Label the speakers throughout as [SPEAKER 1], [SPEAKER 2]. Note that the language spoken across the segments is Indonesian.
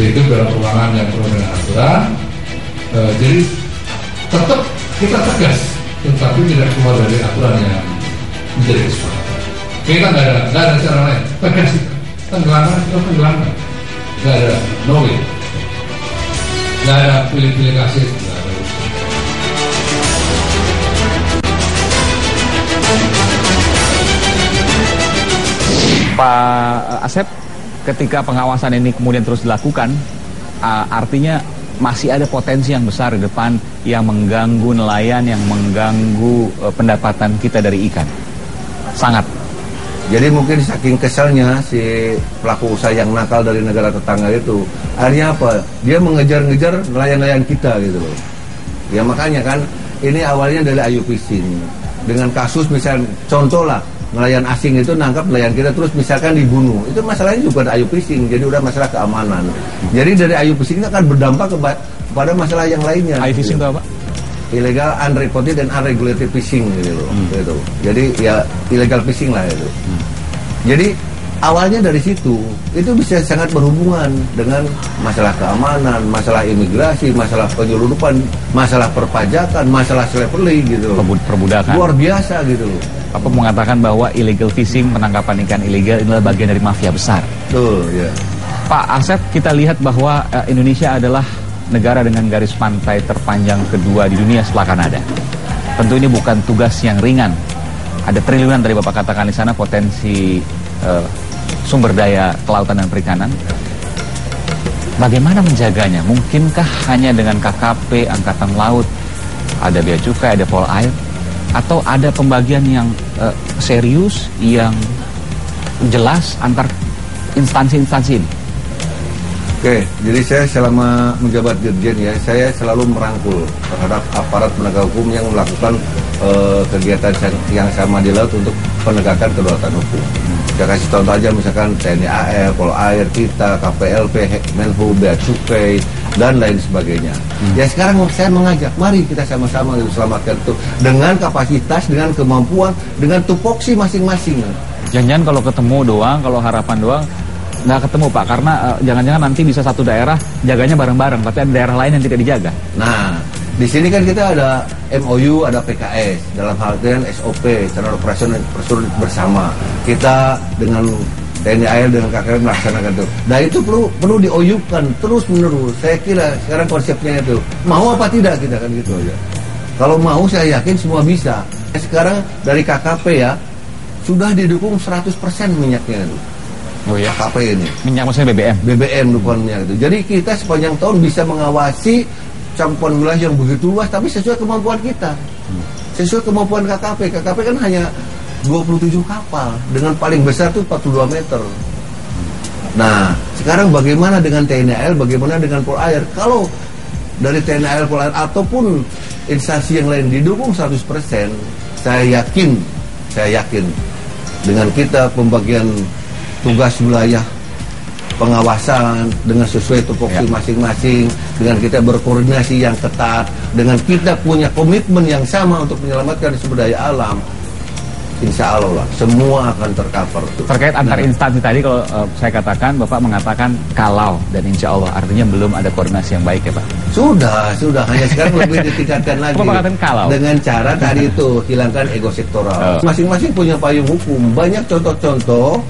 [SPEAKER 1] Itu dalam ruangan yang penuh dengan aturan. Jadi tetap kita tegas, tetapi tidak keluar dari aturan yang menjadi kesepakatan. Kita nggak ada cara lain. Tegas kita. Tenggelamkan, nggak ada no way, nggak ada pilih-pilih kasih, nggak ada usaha.
[SPEAKER 2] Pak Asep, ketika pengawasan ini kemudian terus dilakukan, artinya masih ada potensi yang besar di depan yang mengganggu nelayan, yang mengganggu pendapatan kita dari ikan. Sangat.
[SPEAKER 3] Jadi mungkin saking keselnya si pelaku usaha yang nakal dari negara tetangga itu, akhirnya apa? Dia mengejar-ngejar nelayan-nelayan kita gitu loh. Ya makanya kan, ini awalnya dari Ayu Fishing. Dengan kasus misalnya, contoh lah, nelayan asing itu nangkap nelayan kita terus misalkan dibunuh. Itu masalahnya juga ada Ayu Fishing, jadi udah masalah keamanan. Jadi dari Ayu Fishing itu akan berdampak kepada masalah yang lainnya.
[SPEAKER 2] Ayu Fishing itu apa?
[SPEAKER 3] Illegal, unreported, dan unregulated fishing gitu loh. Gitu. Jadi ya illegal fishing lah itu. Jadi awalnya dari situ itu bisa sangat berhubungan dengan masalah keamanan, masalah imigrasi, masalah penyelundupan, masalah perpajakan, masalah slavery gitu.
[SPEAKER 2] Perbudakan.
[SPEAKER 3] Luar biasa gitu loh.
[SPEAKER 2] Apa mengatakan bahwa illegal fishing, penangkapan ikan ilegal inilah bagian dari mafia besar.
[SPEAKER 3] Betul, ya.
[SPEAKER 2] Pak Asep, kita lihat bahwa Indonesia adalah negara dengan garis pantai terpanjang kedua di dunia setelah Kanada. Tentu ini bukan tugas yang ringan. Ada triliunan dari Bapak katakan di sana potensi sumber daya kelautan dan perikanan. Bagaimana menjaganya? Mungkinkah hanya dengan KKP, Angkatan Laut, ada bea cukai, ada pol air, atau ada pembagian yang serius, yang jelas antar instansi-instansi ini?
[SPEAKER 3] Oke, jadi saya selama menjabat Dirjen ya, saya selalu merangkul terhadap aparat penegak hukum yang melakukan kegiatan yang sama di laut untuk penegakan kedaulatan hukum. Saya kasih contoh aja misalkan TNI AL, Pol Air kita, KPLP, Menhub, Bea Cukai, dan lain sebagainya. Ya sekarang saya mengajak, mari kita sama-sama selamatkan itu dengan kapasitas, dengan kemampuan, dengan tupoksi masing-masing.
[SPEAKER 2] Jangan-jangan kalau ketemu doang, kalau harapan doang, nggak ketemu Pak, karena jangan-jangan nanti bisa satu daerah jaganya bareng-bareng, tapi ada daerah lain yang tidak dijaga.
[SPEAKER 3] Nah, di sini kan kita ada MOU, ada PKS dalam hal dengan SOP, cara operasional bersama. Kita dengan TNI AL dengan KKP melaksanakan itu. Nah itu perlu di-OU-kan terus menerus. Saya kira sekarang konsepnya itu mau apa tidak kita kan gitu aja. Kalau mau saya yakin semua bisa. Sekarang dari KKP ya sudah didukung 100% minyaknya itu.
[SPEAKER 2] Oh ya,
[SPEAKER 3] KKP ini.
[SPEAKER 2] Minyak maksudnya BBM.
[SPEAKER 3] BBM dukungannya itu. Jadi kita sepanjang tahun bisa mengawasi cakupan wilayah yang begitu luas, tapi sesuai kemampuan kita. Sesuai kemampuan KKP. KKP kan hanya 27 kapal dengan paling besar itu 42 meter. Nah, sekarang bagaimana dengan TNI AL, bagaimana dengan Pol Air? Kalau dari TNI AL, Pol Air ataupun instansi yang lain didukung 100%, saya yakin dengan kita pembagian tugas wilayah pengawasan dengan sesuai tupoksi masing-masing, dengan kita berkoordinasi yang ketat, dengan kita punya komitmen yang sama untuk menyelamatkan sumber daya alam, insya Allah lah, semua akan tercover.
[SPEAKER 2] Terkait antar instansi tadi, kalau saya katakan, Bapak mengatakan kalau dan insya Allah, artinya belum ada koordinasi yang baik ya Pak?
[SPEAKER 3] Sudah, hanya sekarang lebih ditingkatkan lagi.
[SPEAKER 2] Bapak mengatakan kalau?
[SPEAKER 3] Dengan cara tadi itu, hilangkan ego sektoral. Masing-masing punya payung hukum, banyak contoh-contoh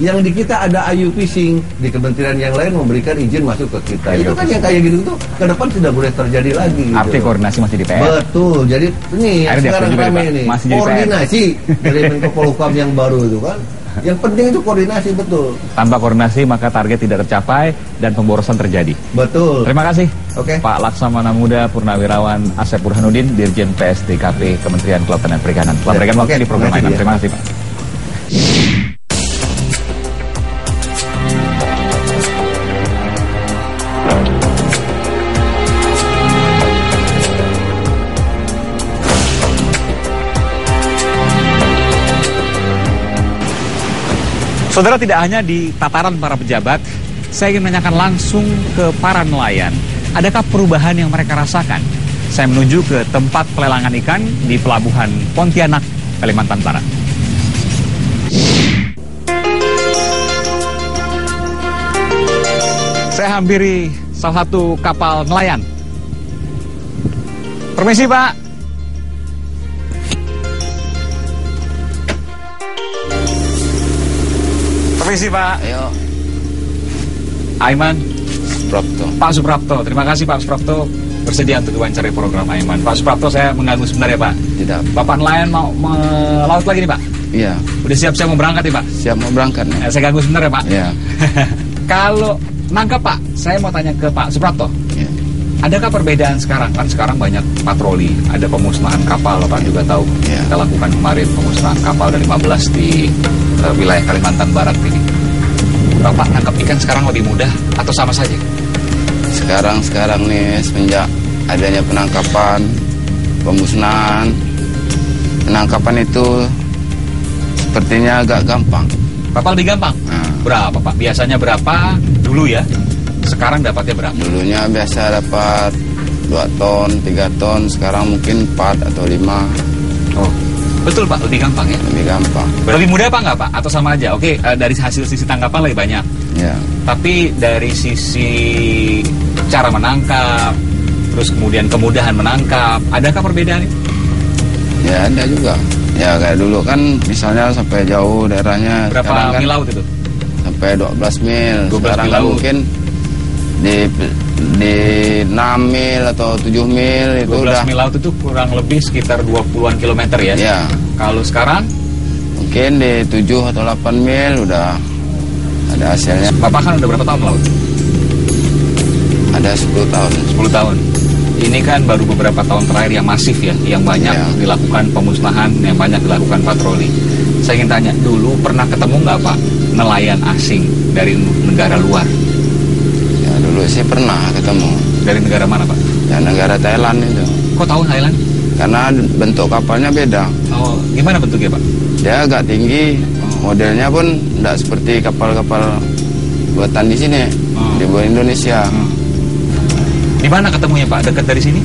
[SPEAKER 3] yang di kita ada Ayu Fishing, di kementerian yang lain memberikan izin masuk ke kita. Itu kan yang kayak gitu tuh ke depan tidak boleh terjadi lagi gitu.
[SPEAKER 2] Arti koordinasi masih di PR.
[SPEAKER 3] Betul. Jadi ini sekarang kami ini koordinasi dari Menko Polhukam yang baru itu kan. Yang penting itu koordinasi, betul.
[SPEAKER 2] Tanpa koordinasi maka target tidak tercapai dan pemborosan terjadi.
[SPEAKER 3] Betul.
[SPEAKER 2] Terima kasih.
[SPEAKER 3] Oke.
[SPEAKER 2] Pak Laksamana Muda Purnawirawan Asep Burhanuddin, Dirjen PSDKP Kementerian Kelautan dan Perikanan. Telah memberikan waktu di program lain. Terima kasih Pak. Saudara, tidak hanya di tataran para pejabat, saya ingin menanyakan langsung ke para nelayan. Adakah perubahan yang mereka rasakan? Saya menuju ke tempat pelelangan ikan di Pelabuhan Pontianak, Kalimantan Barat. Saya hampiri salah satu kapal nelayan. Permisi, Pak. Permisi, Pak.
[SPEAKER 4] Ayo,
[SPEAKER 2] Aiman.
[SPEAKER 4] Suprapto.
[SPEAKER 2] Pak Suprapto. Terima kasih Pak Suprapto bersedia untuk diwawancari program Aiman. Pak Suprapto, saya mengganggu sebentar ya, Pak.
[SPEAKER 4] Tidak.
[SPEAKER 2] Bapak nelayan mau melaut lagi nih, Pak?
[SPEAKER 4] Iya,
[SPEAKER 2] Udah siap-siap mau berangkat nih, Pak?
[SPEAKER 4] siap mau berangkat nih.
[SPEAKER 2] Saya ganggu sebentar ya, Pak?
[SPEAKER 4] Iya.
[SPEAKER 2] Kalau nangkap, Pak, saya mau tanya ke Pak Suprapto.
[SPEAKER 4] Iya.
[SPEAKER 2] Adakah perbedaan sekarang? Kan sekarang banyak patroli, ada pemusnahan kapal, Bapak juga tahu.
[SPEAKER 4] Iya.
[SPEAKER 2] Kita lakukan kemarin pemusnahan kapal dari 15 di wilayah Kalimantan Barat ini. Bapak nangkap ikan sekarang lebih mudah atau sama saja?
[SPEAKER 4] Sekarang nih semenjak adanya penangkapan, pemusnahan, penangkapan itu sepertinya agak gampang.
[SPEAKER 2] Bapak lebih gampang?
[SPEAKER 4] Nah,
[SPEAKER 2] Berapa, Pak? Biasanya berapa dulu ya? Sekarang dapatnya berapa?
[SPEAKER 4] dulunya biasa dapat 2 ton, 3 ton, sekarang mungkin 4 atau 5,
[SPEAKER 2] Oh, betul Pak, lebih gampang ya?
[SPEAKER 4] lebih gampang.
[SPEAKER 2] Lebih mudah apa nggak Pak? Atau sama aja? Oke, dari hasil sisi tangkapan lebih banyak.
[SPEAKER 4] Ya,
[SPEAKER 2] Tapi dari sisi cara menangkap, terus kemudian kemudahan menangkap, adakah perbedaan?
[SPEAKER 4] ya ada juga. Ya kayak dulu kan misalnya sampai jauh daerahnya.
[SPEAKER 2] Berapa
[SPEAKER 4] sekarang kan
[SPEAKER 2] mil laut itu?
[SPEAKER 4] sampai 12 mil.
[SPEAKER 2] 12
[SPEAKER 4] Sekarang
[SPEAKER 2] mil
[SPEAKER 4] kan
[SPEAKER 2] laut.
[SPEAKER 4] mungkin di 6 mil atau 7 mil itu
[SPEAKER 2] 12
[SPEAKER 4] udah.
[SPEAKER 2] mil laut itu kurang lebih sekitar 20-an kilometer ya?
[SPEAKER 4] Ya,
[SPEAKER 2] Kalau sekarang,
[SPEAKER 4] mungkin di 7 atau 8 mil udah ada hasilnya.
[SPEAKER 2] Bapak kan udah berapa tahun melaut?
[SPEAKER 4] Ada 10 tahun.
[SPEAKER 2] 10 tahun. Ini kan baru beberapa tahun terakhir yang masif ya, yang banyak
[SPEAKER 4] Ya.
[SPEAKER 2] dilakukan pemusnahan, yang banyak dilakukan patroli. Saya ingin tanya, dulu pernah ketemu nggak Pak nelayan asing dari negara luar?
[SPEAKER 4] Ya dulu sih pernah ketemu.
[SPEAKER 2] Dari negara mana Pak?
[SPEAKER 4] Ya negara Thailand itu.
[SPEAKER 2] Kok tahu Thailand?
[SPEAKER 4] Karena bentuk kapalnya beda.
[SPEAKER 2] Oh, gimana bentuknya Pak?
[SPEAKER 4] Dia agak tinggi, modelnya pun tidak seperti kapal-kapal buatan di sini,
[SPEAKER 2] Oh.
[SPEAKER 4] di buat Indonesia.
[SPEAKER 2] Di mana ketemunya Pak? Dekat dari sini?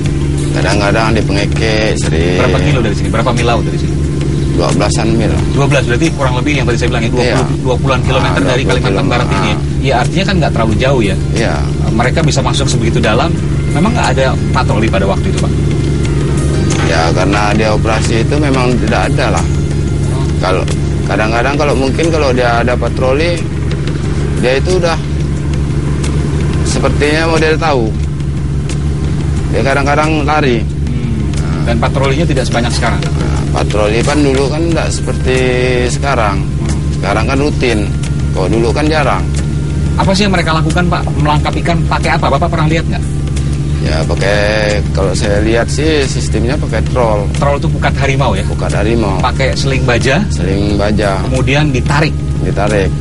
[SPEAKER 4] Kadang-kadang di Pengeke sering.
[SPEAKER 2] Berapa kilo dari sini? Berapa mil laut dari sini?
[SPEAKER 4] 12-an mil.
[SPEAKER 2] 12, berarti kurang lebih yang tadi saya bilang ya, 20,
[SPEAKER 4] Iya.
[SPEAKER 2] 20-an kilometer dari
[SPEAKER 4] 20
[SPEAKER 2] Kalimantan
[SPEAKER 4] kilometer.
[SPEAKER 2] Barat ini ya. Ya artinya kan nggak terlalu jauh ya.
[SPEAKER 4] Iya.
[SPEAKER 2] Mereka bisa masuk sebegitu dalam. Memang nggak ada patroli pada waktu itu Pak?
[SPEAKER 4] Ya karena dia operasi itu memang tidak ada lah. Kalau kadang-kadang kalau mungkin kalau dia ada patroli, dia itu udah sepertinya model tahu. Dia kadang-kadang lari.
[SPEAKER 2] Dan patrolinya tidak sebanyak sekarang.
[SPEAKER 4] Nah, patroli kan dulu kan tidak seperti sekarang. Sekarang kan rutin. Kalau dulu kan jarang.
[SPEAKER 2] Apa sih yang mereka lakukan Pak? Melangkap ikan pakai apa? Bapak pernah lihat nggak?
[SPEAKER 4] Ya pakai, kalau saya lihat sih sistemnya pakai troll,
[SPEAKER 2] Troll itu pukat harimau ya?
[SPEAKER 4] bukan harimau,
[SPEAKER 2] Pakai seling baja,
[SPEAKER 4] seling baja,
[SPEAKER 2] kemudian ditarik.
[SPEAKER 4] ditarik.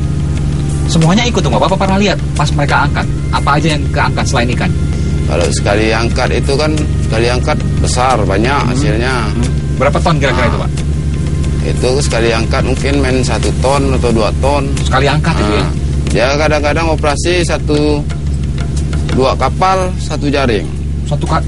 [SPEAKER 2] Semuanya ikut tuh Bapak pernah lihat pas mereka angkat? Apa aja yang keangkat selain ikan?
[SPEAKER 4] Kalau sekali angkat itu kan, sekali angkat besar, banyak hasilnya.
[SPEAKER 2] Berapa ton kira-kira itu Pak?
[SPEAKER 4] Itu sekali angkat mungkin main 1 ton atau 2 ton.
[SPEAKER 2] Sekali angkat itu ya?
[SPEAKER 4] Nah, dia kadang-kadang operasi 2 kapal 1 jaring.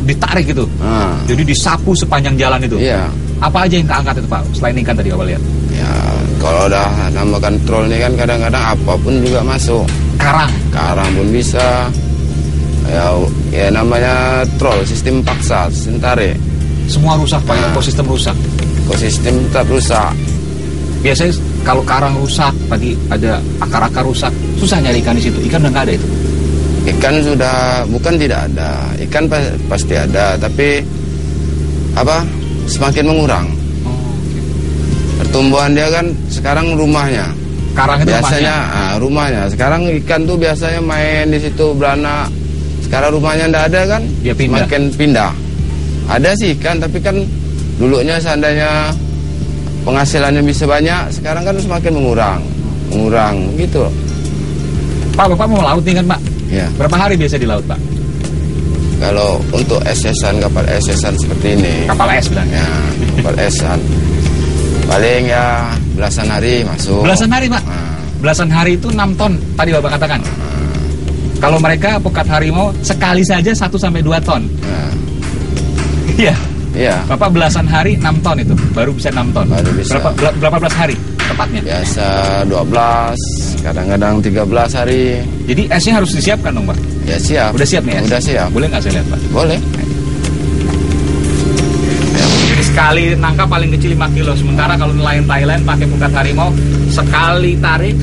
[SPEAKER 2] Ditarik gitu.
[SPEAKER 4] Nah,
[SPEAKER 2] Jadi disapu sepanjang jalan itu.
[SPEAKER 4] iya.
[SPEAKER 2] Apa aja yang keangkat itu Pak? Selain ikan tadi Bapak lihat.
[SPEAKER 4] Ya kalau udah nambahkan troll ini kan kadang-kadang apapun juga masuk.
[SPEAKER 2] Karang.
[SPEAKER 4] Karang pun bisa. Ya namanya troll, sistem paksa, sistem tarik.
[SPEAKER 2] Semua rusak Pak,
[SPEAKER 4] Nah.
[SPEAKER 2] ekosistem rusak.
[SPEAKER 4] Ekosistem tetap rusak.
[SPEAKER 2] Biasanya kalau karang rusak, tadi ada akar-akar rusak, susah nyari ikan di situ. Ikan udah nggak ada itu.
[SPEAKER 4] Ikan sudah, bukan tidak ada. Ikan pasti ada, tapi semakin mengurang. Pertumbuhan dia kan sekarang rumahnya.
[SPEAKER 2] Karang itu
[SPEAKER 4] Biasanya
[SPEAKER 2] rumahnya.
[SPEAKER 4] rumahnya. Sekarang ikan tuh biasanya main di situ beranak. Sekarang rumahnya ndak ada kan?
[SPEAKER 2] Dia pindah.
[SPEAKER 4] Semakin pindah. Ada sih ikan, tapi kan dulunya seandainya penghasilannya bisa banyak, sekarang kan semakin mengurang gitu.
[SPEAKER 2] Pak, Bapak mau laut nih kan Pak?
[SPEAKER 4] Ya.
[SPEAKER 2] Berapa hari biasa di laut Pak?
[SPEAKER 4] Kalau untuk kapal esesan seperti ini,
[SPEAKER 2] Kapal es bilangnya.
[SPEAKER 4] ya kapal esan, paling ya belasan hari masuk.
[SPEAKER 2] Belasan hari Pak?
[SPEAKER 4] Nah,
[SPEAKER 2] Belasan hari itu 6 ton tadi Bapak katakan. Kalau mereka pukat harimau sekali saja 1-2 ton.
[SPEAKER 4] nah.
[SPEAKER 2] Iya.
[SPEAKER 4] Iya.
[SPEAKER 2] Bapak belasan hari 6 ton itu, baru bisa 6 ton.
[SPEAKER 4] Baru bisa.
[SPEAKER 2] Berapa belas hari tepatnya?
[SPEAKER 4] Biasa 12, kadang-kadang 13 hari.
[SPEAKER 2] Jadi esnya harus disiapkan dong, Pak?
[SPEAKER 4] Ya siap.
[SPEAKER 2] Udah siap nih es?
[SPEAKER 4] Udah siap.
[SPEAKER 2] Boleh nggak saya lihat, Pak?
[SPEAKER 4] Boleh.
[SPEAKER 2] Jadi sekali nangkap paling kecil 5 kilo. Sementara kalau nelayan Thailand pakai pukat harimau, sekali tarik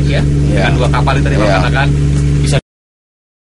[SPEAKER 2] ya.
[SPEAKER 4] Iya.
[SPEAKER 2] Dengan 2 kapal itu tadi Bapak
[SPEAKER 4] Iya.
[SPEAKER 2] katakan,